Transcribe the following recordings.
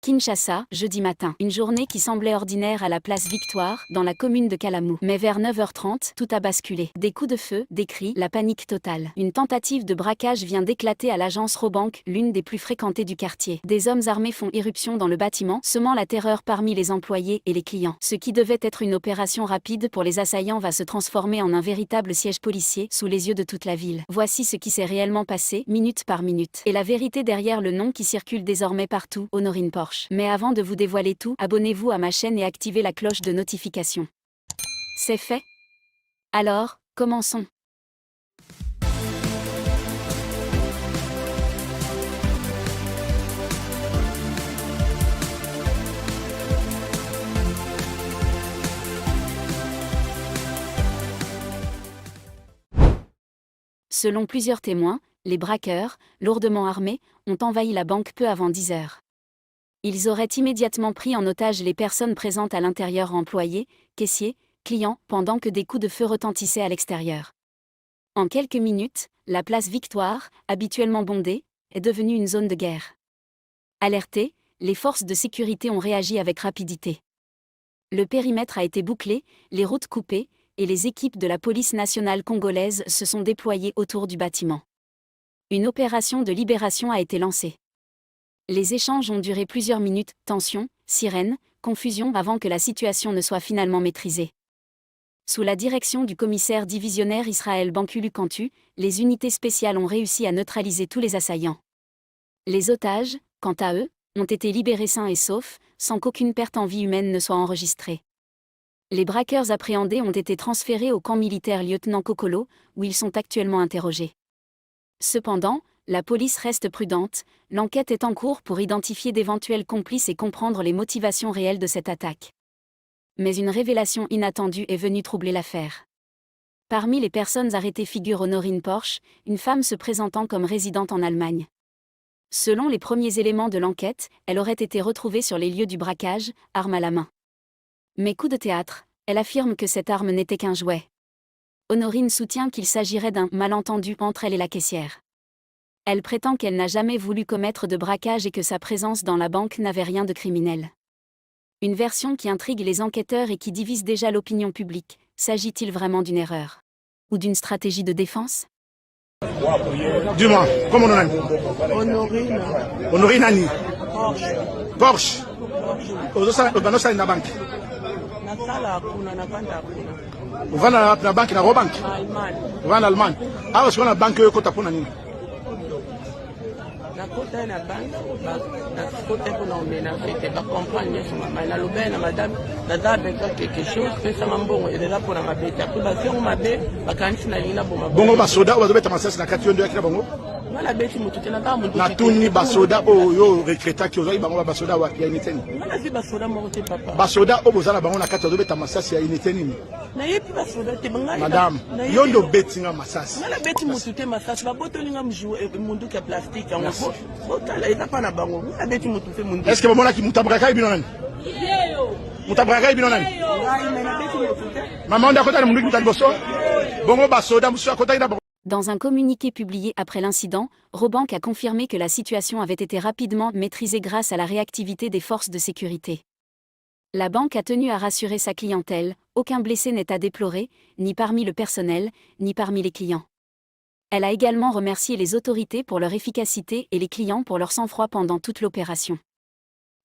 Kinshasa, jeudi matin. Une journée qui semblait ordinaire à la place Victoire, dans la commune de Kalamu. Mais vers 9h30, tout a basculé. Des coups de feu, des cris, la panique totale. Une tentative de braquage vient d'éclater à l'agence Robank, l'une des plus fréquentées du quartier. Des hommes armés font irruption dans le bâtiment, semant la terreur parmi les employés et les clients. Ce qui devait être une opération rapide pour les assaillants va se transformer en un véritable siège policier, sous les yeux de toute la ville. Voici ce qui s'est réellement passé, minute par minute. Et la vérité derrière le nom qui circule désormais partout, Honorine Porsche. Mais avant de vous dévoiler tout, abonnez-vous à ma chaîne et activez la cloche de notification. C'est fait? Alors, commençons. Selon plusieurs témoins, les braqueurs, lourdement armés, ont envahi la banque peu avant 10h. Ils auraient immédiatement pris en otage les personnes présentes à l'intérieur, employés, caissiers, clients, pendant que des coups de feu retentissaient à l'extérieur. En quelques minutes, la place Victoire, habituellement bondée, est devenue une zone de guerre. Alertées, les forces de sécurité ont réagi avec rapidité. Le périmètre a été bouclé, les routes coupées, et les équipes de la police nationale congolaise se sont déployées autour du bâtiment. Une opération de libération a été lancée. Les échanges ont duré plusieurs minutes, tension, sirènes, confusion avant que la situation ne soit finalement maîtrisée. Sous la direction du commissaire divisionnaire Israël Bankulu Kantu, les unités spéciales ont réussi à neutraliser tous les assaillants. Les otages, quant à eux, ont été libérés sains et saufs, sans qu'aucune perte en vie humaine ne soit enregistrée. Les braqueurs appréhendés ont été transférés au camp militaire lieutenant Kokolo, où ils sont actuellement interrogés. Cependant, la police reste prudente, l'enquête est en cours pour identifier d'éventuels complices et comprendre les motivations réelles de cette attaque. Mais une révélation inattendue est venue troubler l'affaire. Parmi les personnes arrêtées figure Honorine Porsche, une femme se présentant comme résidente en Allemagne. Selon les premiers éléments de l'enquête, elle aurait été retrouvée sur les lieux du braquage, arme à la main. Mais coup de théâtre, elle affirme que cette arme n'était qu'un jouet. Honorine soutient qu'il s'agirait d'un malentendu entre elle et la caissière. Elle prétend qu'elle n'a jamais voulu commettre de braquage et que sa présence dans la banque n'avait rien de criminel. Une version qui intrigue les enquêteurs et qui divise déjà l'opinion publique. S'agit-il vraiment d'une erreur? Ou d'une stratégie de défense? Dis-moi, comment on a dit? Honorine. Honorine Annie. Porsche. Porsche. Ozosa na banque. Nasala kuna na banda kuna. Uvana na banque na Robank. Allemagne. Uvana Allemagne. Awa sio na banque yo kota pona nini? Na kota na banda na kota kuna omena fete ba campagne sur ma na lobena madame na dabe quelque chose pesa mambongo et là pour na mabeta pour ba faire mabe ba kanisi na lina boma. Bongo ba soda ozo beta masasi na kati yondo yakira bongo. Wala beti mutu tena ba mutu. Na tuni ba soda oyo recruta ki ozo bango ba soda wa ya initeni. Wala si ba soda mo te papa. Ba soda obozala bango na kati ozo beta masasi ya initeni. Na yepi ba soda te bangai. Madame, yondo betinga masasi. Wala beti mutu te masasi ba boto linga mjou mundu ka plastique en gros. Botala eza pa na bango. Wala beti mutu te mundu. Est-ce que bomona ki mutabraka ibino nani? Mutabraka ibino nani? Ngai mena beti mutu te. Maman onda kota na mundu mutali boso. Bongo ba soda musu akota ina. Dans un communiqué publié après l'incident, Robank a confirmé que la situation avait été rapidement maîtrisée grâce à la réactivité des forces de sécurité. La banque a tenu à rassurer sa clientèle, aucun blessé n'est à déplorer, ni parmi le personnel, ni parmi les clients. Elle a également remercié les autorités pour leur efficacité et les clients pour leur sang-froid pendant toute l'opération.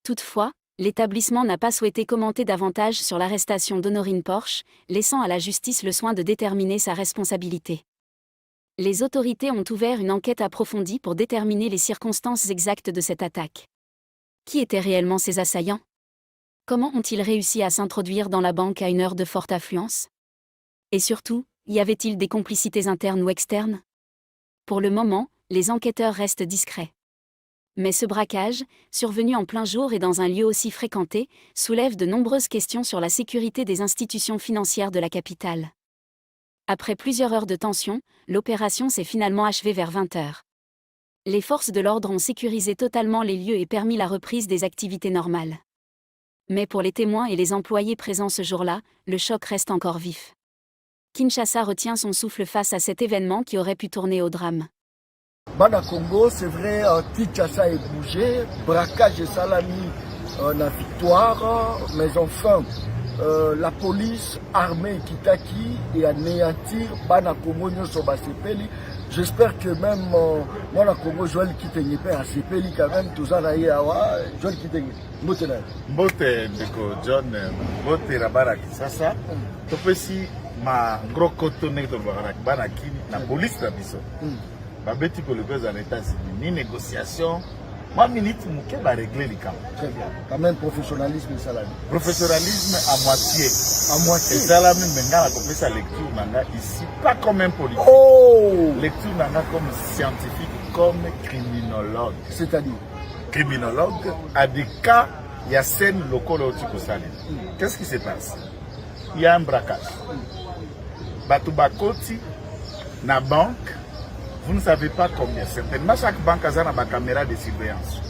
Toutefois, l'établissement n'a pas souhaité commenter davantage sur l'arrestation d'Honorine Porsche, laissant à la justice le soin de déterminer sa responsabilité. Les autorités ont ouvert une enquête approfondie pour déterminer les circonstances exactes de cette attaque. Qui étaient réellement ces assaillants? Comment ont-ils réussi à s'introduire dans la banque à une heure de forte affluence? Et surtout, y avait-il des complicités internes ou externes? Pour le moment, les enquêteurs restent discrets. Mais ce braquage, survenu en plein jour et dans un lieu aussi fréquenté, soulève de nombreuses questions sur la sécurité des institutions financières de la capitale. Après plusieurs heures de tension, l'opération s'est finalement achevée vers 20h. Les forces de l'ordre ont sécurisé totalement les lieux et permis la reprise des activités normales. Mais pour les témoins et les employés présents ce jour-là, le choc reste encore vif. Kinshasa retient son souffle face à cet événement qui aurait pu tourner au drame. Bana Congo, c'est vrai, Kinshasa est bougé, braquage et salami la victoire, mais enfin, la police armée Kitaki et anéantir Bana Congo Nyoso Basepeli. J'espère que même moi la Congo Joël Kitengi Père à Sepeli quand même tout ça là Joël Kitengi. Mbote ndeko John Mbote Rabara Kisasa. Topesi ma gros cotonné to bana kini na police na biso. Babeti ko le gaz en États-Unis ni négociation. Moi, minute, je vais régler les cas. Très bien. Quand même, professionnalisme et salami. Professionnalisme à moitié. À moitié. Et salami, maintenant, on fait sa lecture ici, pas comme un politique. Oh! Lecture comme scientifique, comme criminologue. C'est-à-dire? Criminologue, à des cas, il y a scène locale au Tikosali. Qu'est-ce qui se passe? Il y a un braquage. Batubakoti, na banque. Vous ne savez pas combien. Certainement, chaque banque a une caméra de surveillance.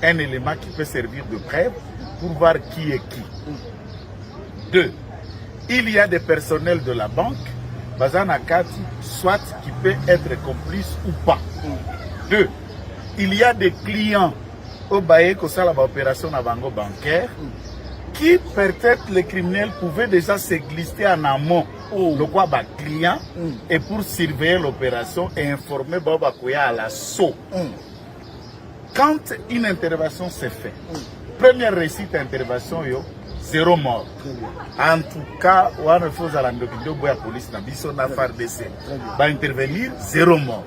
Un élément qui peut servir de preuve pour voir qui est qui. 2. Il y a des personnels de la banque, soit qui peut être complice ou pas. 2. Il y a des clients au bail que ça l'opération bancaire qui peut-être les criminels pouvaient déjà se glisser en amont. Le quoi client et pour surveiller l'opération et informer Boba Koya à l'assaut. Quand une intervention s'est faite, première réussite d'intervention, 0 mort. En tout cas, on a fait la police na biso na FARDC. Va intervenir 0 mort.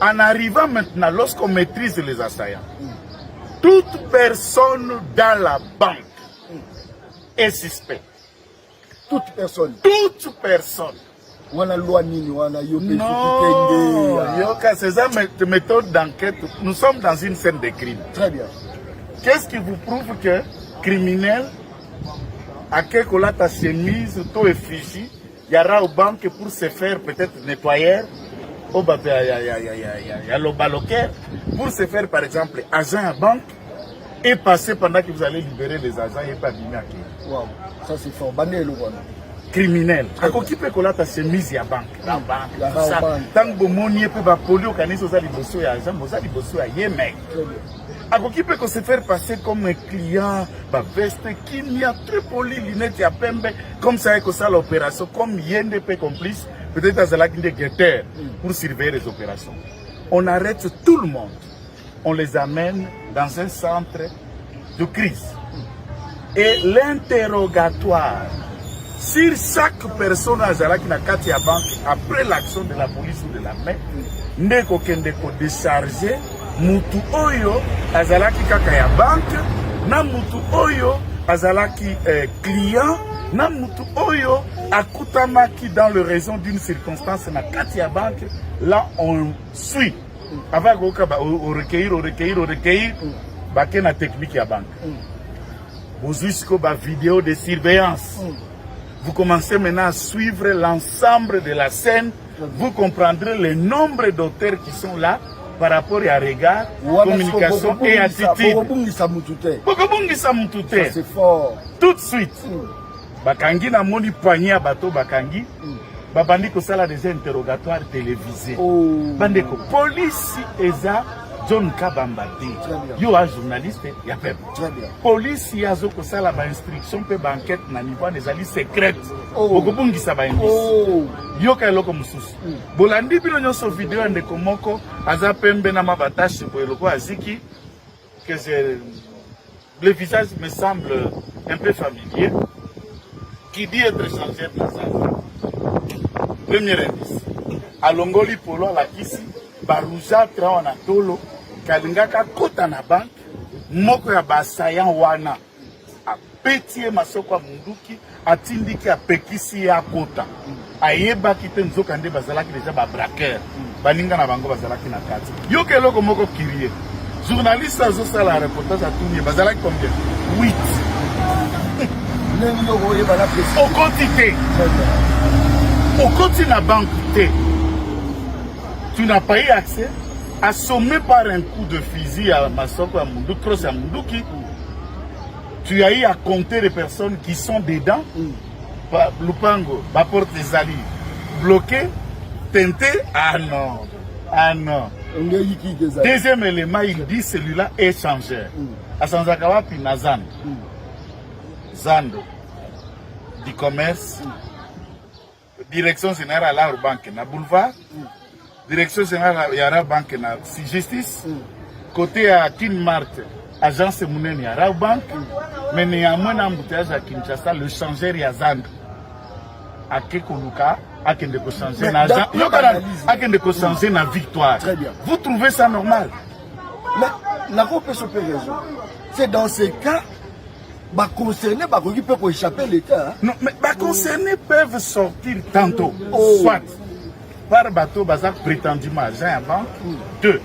En arrivant maintenant, lorsqu'on maîtrise les assaillants, toute personne dans la banque est suspecte. Toute personne. Toute personne. Non, c'est ça méthode d'enquête. Nous sommes dans une scène de crime. Très bien. Qu'est-ce qui vous prouve que criminel, à quelque chose ta chemise, tout effigie, il y aura aux banques pour se faire peut-être nettoyer, il y a le baloquer, pour se faire par exemple agent à banque, et passer pendant que vous allez libérer les agents et pas bien. Wow, ça c'est fort. Criminel. Qui peut coller ta chemise à banque? La banque. Tant que vous n'avez pas poli au canis aux alibosso et agents, vous allez bosser à Yémen. Qui peut se faire passer comme un client, veste, qui n'y a très poli, lunettes et à pembe, comme ça que ça l'opération, comme YNDP complice, peut-être à Zalak des guetteurs pour surveiller les opérations. On arrête tout le monde. On les amène dans un centre de crise. Et l'interrogatoire sur chaque personne à Zalaki na Katia Bank, après l'action de la police ou de la main, ndeko kendeko décharger mutu oyo azalaki kaka ya banque, na mutu oyo azalaki client, na mutu oyo akutamaki dans le raison d'une circonstance na Katia Bank. Là on suit. Avant au recueillir, baké na technique ya banque. Vous jusqu'au vidéo de surveillance. Vous commencez maintenant à suivre l'ensemble de la scène. Vous comprendrez le nombre d'auteurs qui sont là par rapport à regard, communication et attitude. C'est fort. Tout de suite. Bakangi na moni poignet à bateau Bakangi. Babandi ko sala des interrogatoires télévisés. Bandeko police eza John Kabambate. Yo a journaliste ya pep. Police ya zo ko sala ba instruction pe ba enquête na niveau des ali secrète. Okobungisa ba indice. Yo ka eloko mususu. Bolandi bino nyonso vidéo ndeko moko aza pembe na mabatashi ko eloko aziki que le visage me semble un peu familier. Qui dit être changé de visage. Premier indice. Alongoli polo la kisi baruja trawa na tolo kalingaka kota na bank moko ya basayan wana apetie masoko ya munduki atindiki apekisi ya kota ayebaki te nzoka nde bazalaki deja ba braqueur baninga na bango bazalaki na kati yoke eloko moko kirie journaliste azosala reportage atuni bazalaki combien 8 au côté na banque T. Tu n'as pas eu accès, assommé par un coup de fusil à Masoko à Munduki, cross à Munduki. Tu as eu à compter les personnes qui sont dedans. Lupango, ma porte des alliés, bloqué, tenté. Ah non, Deuxième élément, il dit celui-là est changeur. Asanzakawapi na Zando. Zando. Du commerce. Direction générale à la banque na boulevard. Direction générale à la banque na justice. Côté à Kinmart, agence Mouneni à la banque. Mais néanmoins, dans l'embouteillage à Kinshasa, le changeur est à Zando. À Kekoluka. À qui ne changer na victoire. Très bien. Vous trouvez ça normal? Mais la raison. C'est dans ces cas, bah concernés, bah qui peut échapper l'État. Non, mais bah concernés peuvent sortir tantôt, soit par bateau bazak prétendument agent à banque, deux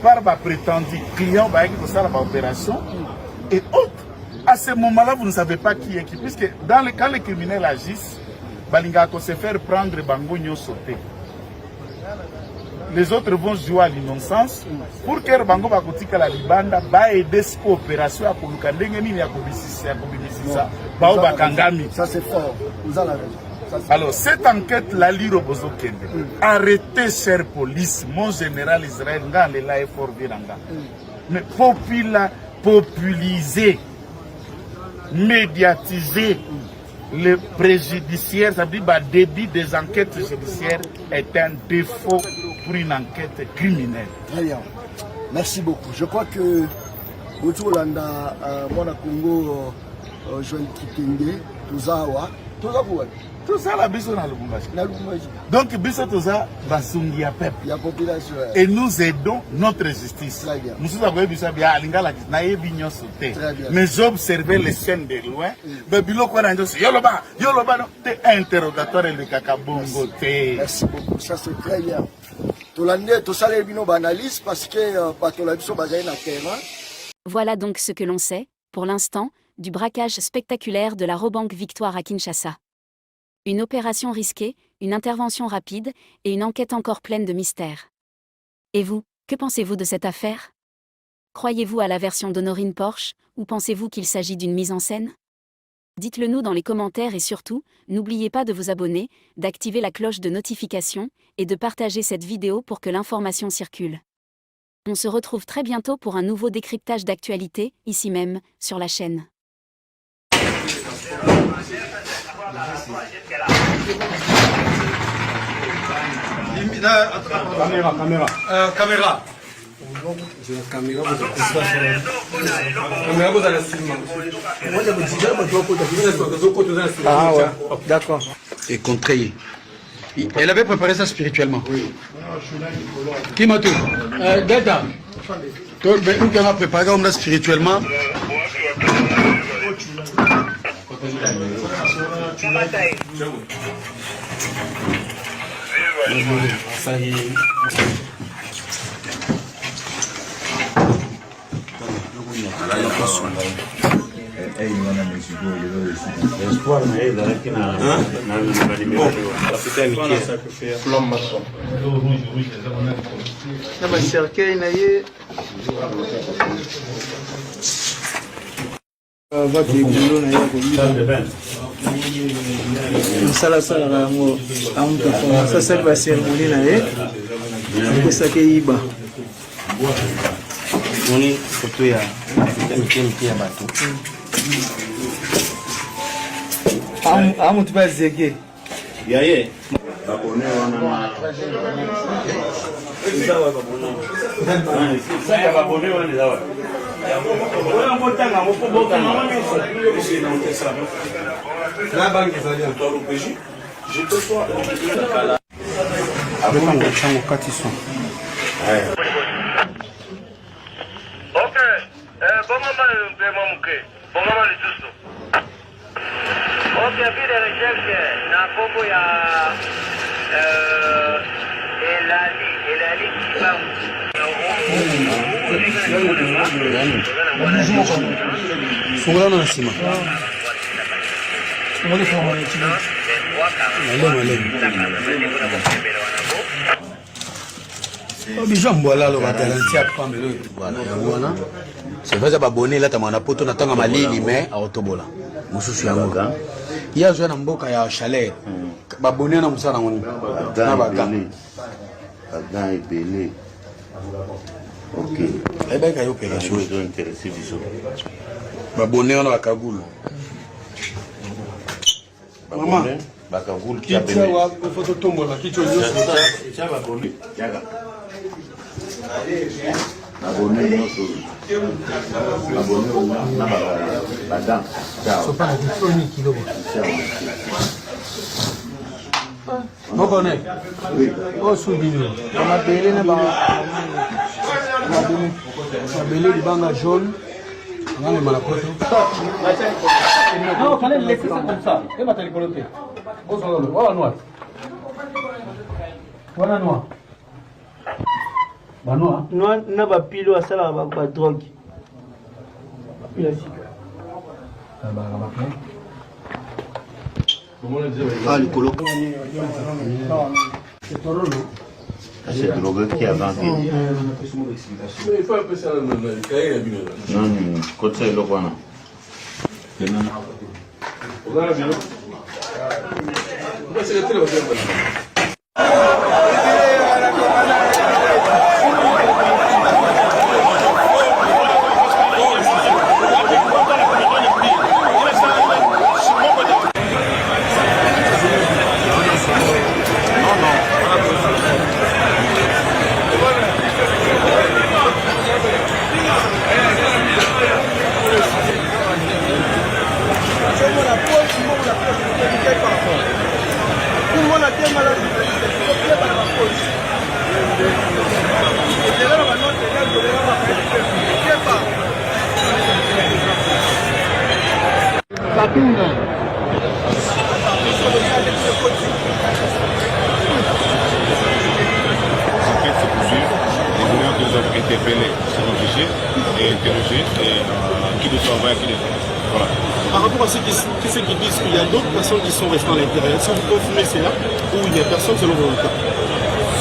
par bas prétendu client bah qui peut faire l'opération et autres. À ce moment-là, vous ne savez pas qui est qui, puisque quand les criminels agissent. Balinga se faire prendre bango sauter. Les autres vont jouer à l'innocence pour que bango bakotika la libanda ba aider cette opération à koluka ndenge nini ya kobisisa ba bakangami. Ça c'est fort. Vous avez raison. Alors cette enquête la liro bozo kende. Arrêtez chère police, mon général Israël ngale la effort viranga. Mais populiser, médiatiser le préjudiciaire, ça veut dire le débit des enquêtes judiciaires est un défaut pour une enquête criminelle. Très bien. Merci beaucoup. Je crois que Boutolanda, Mona Congo, Joël Kitenge, Tozawa, tout ça la biso na Lubumbashi. Donc biso toza basungi ya peuple. La population. Et nous aidons notre justice. Très bien. Nous avons biso bien alingala na yebinyo sauté. Mais j'observais les scènes de loin. Mais biloko na ndosi yoloba te interrogatoire le kakabongo te. Merci beaucoup. Ça c'est très bien. Tolande to salé bino banalise parce que patola biso bazay na terrain. Voilà donc ce que l'on sait, pour l'instant, du braquage spectaculaire de la Robank Victoire à Kinshasa. Une opération risquée, une intervention rapide et une enquête encore pleine de mystères. Et vous, que pensez-vous de cette affaire? Croyez-vous à la version d'Honorine Porsche, ou pensez-vous qu'il s'agit d'une mise en scène? Dites-le nous dans les commentaires et surtout, n'oubliez pas de vous abonner, d'activer la cloche de notification et de partager cette vidéo pour que l'information circule. On se retrouve très bientôt pour un nouveau décryptage d'actualité, ici même, sur la chaîne. Caméra. Ah ouais, d'accord. Et contrayé. Elle avait préparé ça spirituellement. Oui. Qui m'a tout Dada. Nous qui avons préparé ça spirituellement. Ça c'est la cérémonie là et ça qui est bas. On est photo ya bateau. Tu vas zéguer. Yaye. Ok, puis de recherche, na popo ya Elali Kibangu. Fungula na sima. C'est vrai que abonné là tamana poto na tanga malili mais autobola mususu yango ya zo na mboka ya chalet babonné na musala ngoni na baga baga ebele Ok. Eh bien, il y a opération. Ils sont intéressés, ils sont. Babonné, on a la cagoule. Maman. Bakagoul qui Qui a tient la photo tombe là, qui tient le ça va bonner. Yaga. Abonné, non, abonné, la dame. Ciao. Pas la diphonique, il non connaît. Oui. Oh soudino. On a belé na ba. On a belé du banga jaune. On a les malakoto. Non, fallait laisser ça comme ça. Et va t'aller coloter. Voilà noir. Voilà noir. Bah noir. Noir na ba pilo asala ba drogue. Pila sika. Ah bah là-bas. Ah, le colo. C'est ton rôle. C'est drogue qui a vendu. Il faut un peu ça dans le cahier. Non, côté le guana. Regarde bien. C'est le téléphone. Interpellés, seront jugés et interrogés et qui doit envoyer à qui doit. Voilà. Par rapport à ceux qui disent qu'il y a d'autres personnes qui sont restées à l'intérieur, est-ce que vous confirmez cela ou il n'y a personne selon vos cas?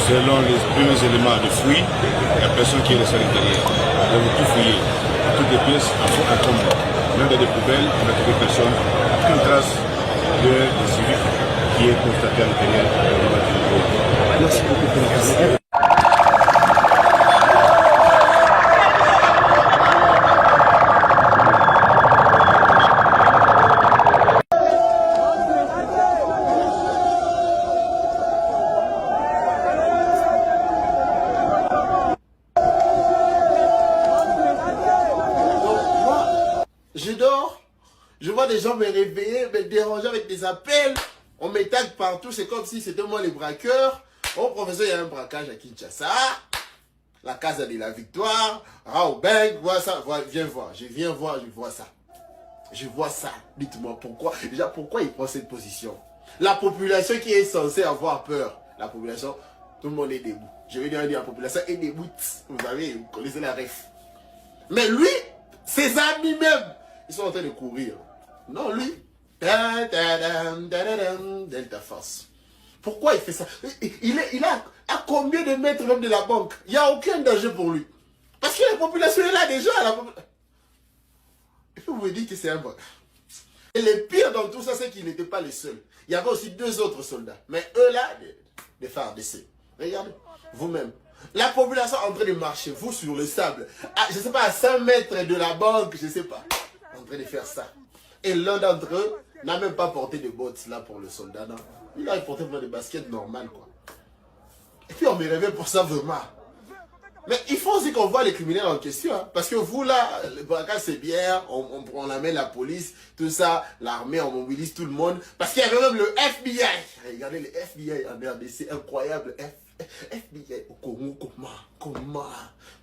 Selon les premiers éléments de fouille, il n'y a personne qui est resté à l'intérieur. Nous avons tout fouillé, toutes les pièces en fond en comble. Même dans des poubelles, on a trouvé personne, aucune trace de civil qui est constaté à l'intérieur. Merci beaucoup pour la Je dors, je vois des gens me réveiller, me déranger avec des appels. On m'attaque partout, c'est comme si c'était moi les braqueurs. Oh professeur, il y a un braquage à Kinshasa. La Casa de la Victoire. Raobank, vois ça, viens voir. Je viens voir, je vois ça. Je vois ça. Dites-moi pourquoi. Déjà, pourquoi il prend cette position? La population qui est censée avoir peur. La population, tout le monde est debout. Je vais dire, la population est debout. Vous savez, vous connaissez la ref. Mais lui, ses amis même, ils sont en train de courir. Non, lui, Delta Force. Pourquoi il fait ça? Il a à combien de mètres même de la banque? Il n'y a aucun danger pour lui. Parce que la population est là déjà. Et puis vous me dites que c'est un bon. Et le pire dans tout ça, c'est qu'il n'était pas le seul. Il y avait aussi 2 autres soldats. Mais eux là, des FARDC. Regardez, vous-même. La population est en train de marcher, vous sur le sable. Je ne sais pas, à 100 mètres de la banque, je ne sais pas. En train de faire ça. Et l'un d'entre eux n'a même pas porté de bottes là pour le soldat. Non. Il a porté des baskets normales, quoi. Et puis on me réveille pour ça vraiment. Mais il faut aussi qu'on voit les criminels en question. Hein, parce que vous là, le braquage c'est bien, on amène la police, tout ça, l'armée, on mobilise tout le monde. Parce qu'il y avait même le FBI. Regardez le FBI en RDC, incroyable. FBI au Congo,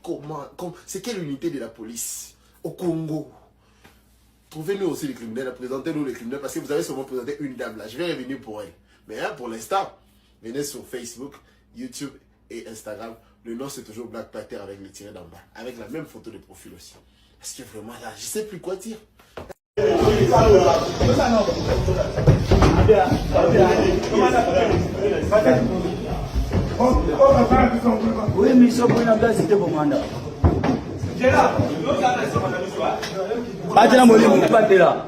comment c'est quelle unité de la police au Congo? Trouvez-nous aussi les criminels, présentez-nous les criminels, parce que vous avez sûrement présenté une dame là. Je vais revenir pour elle. Mais hein, pour l'instant, venez sur Facebook, YouTube et Instagram. Le nom c'est toujours Black Panther avec le tiré d'en bas. Avec la même photo de profil aussi. Parce que vraiment là, je sais plus quoi dire. Oui, mais ils sont pour une place, c'était pour moi. Pas de la monnaie, pas de là.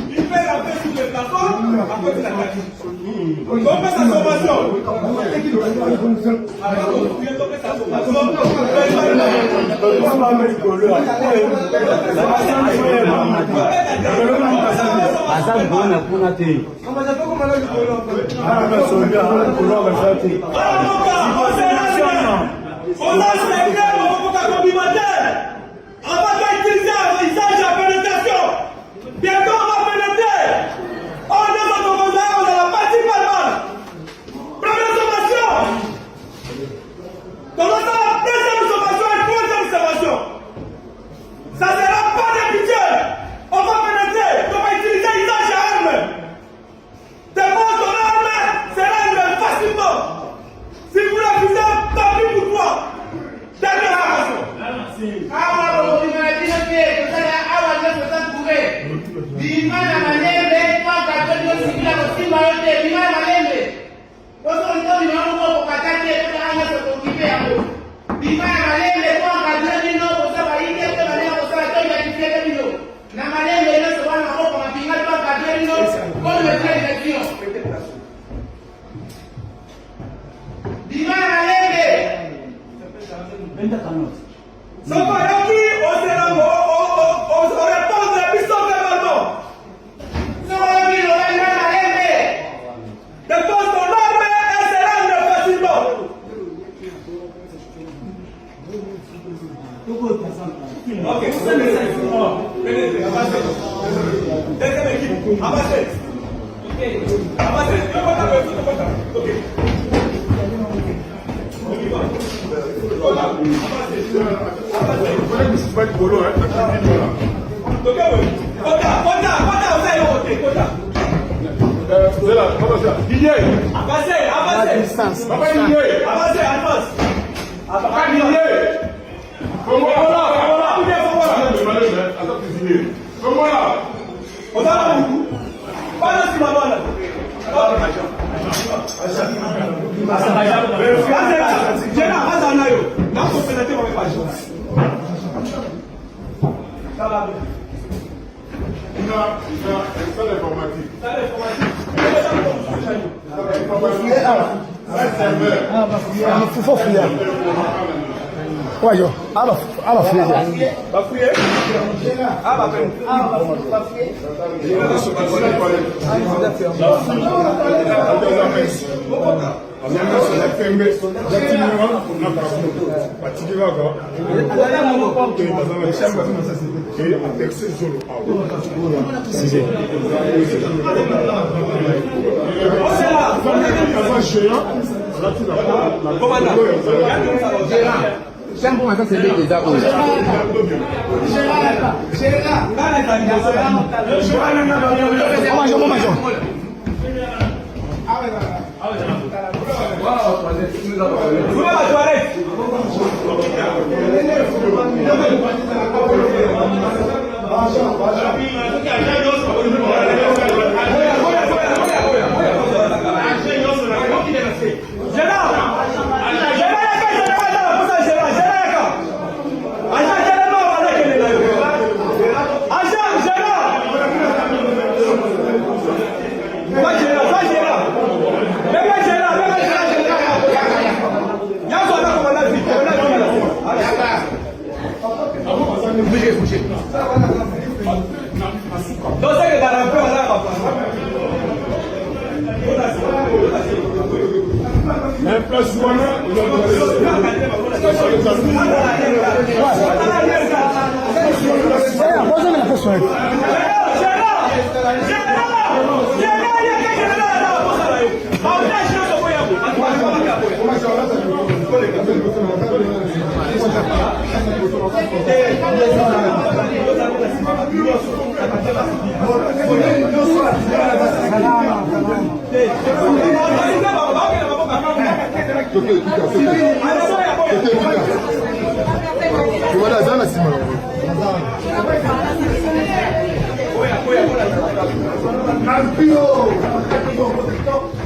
Il fait la paix sur les plateformes, après il attaque. On fait sa sommation. On va utiliser un visage à pénétration. Bientôt on va pénétrer. On est dans ton conseil, on est la partie palmale. Première sommation. Dans la deuxième sommation et troisième sommation. Ça ne sera pas de pitié. On va pénétrer. On va utiliser visage à arme. D'abord ton arme sera une facilement. Si vous refusez, tant pis pour toi. Dernière sommation. Bimana malembe kwa katendo sikila kusimba yote bimana malembe oso ndio bimana kwa katake kwa anga sokipe hapo bimana malembe kwa katendo ndio kwa sababu ile kwa maana kwa sababu ya kifika ndio na malembe ile sababu na kwa mapinga kwa katendo kwa metrekio bimana malembe Soko yoki oserango o répondre à pisto verbalement. Soko yoki lo bana malembe. Dépose ton arme et se rendre facilement. Ok, c'est le 5. Pénétrez, avancez. Deuxième équipe, avancez. Avancez, ok.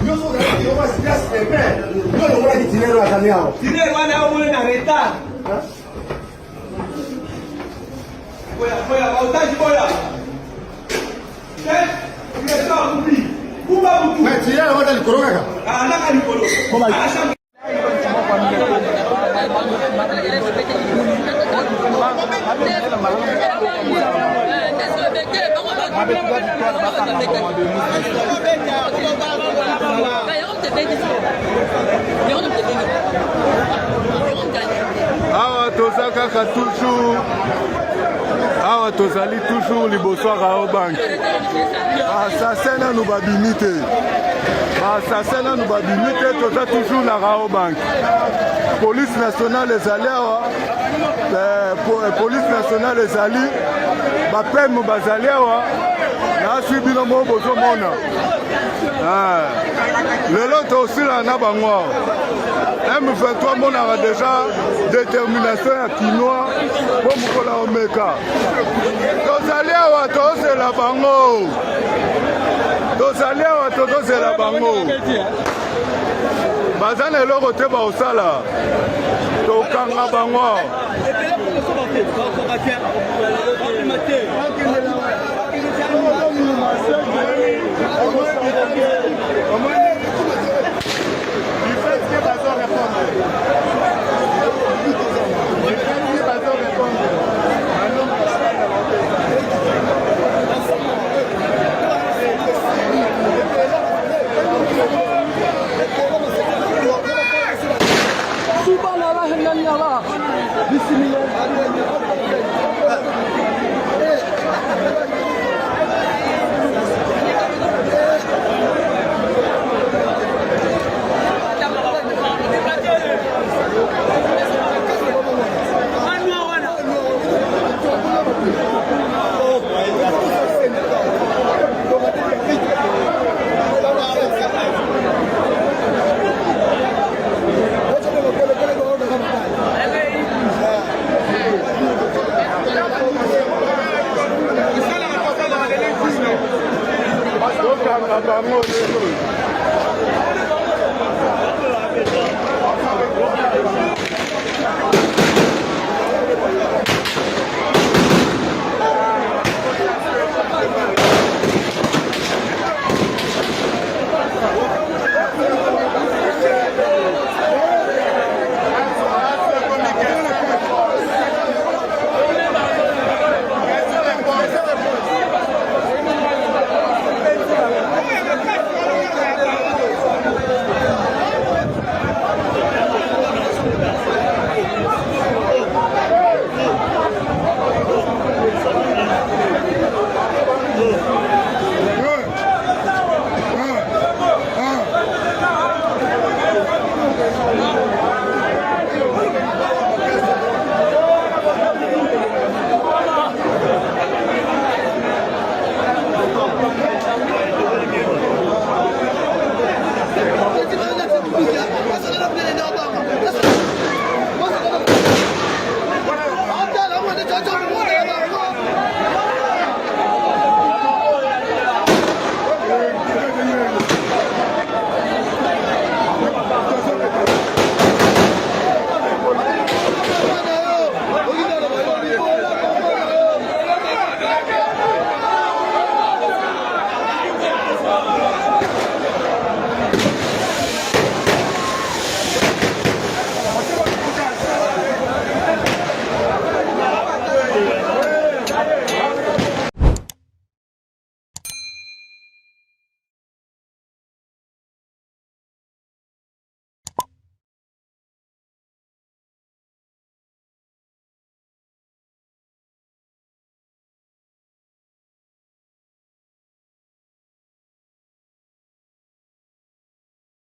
Yo, Awa toza kaka toujours awa tozali toujours liboso ya Raobank basase nanu babimi te toza toujours na Raobank. Police nationale ezali awa police nationale ezali bapeme bazali awa nasui bino mo bozomona lelo tosila na bango awa M23 monaka déjà détermination ya kinois po mokola omeka tozali awa tozela bango tozozela bango baza na eloko te baosala tokanga bango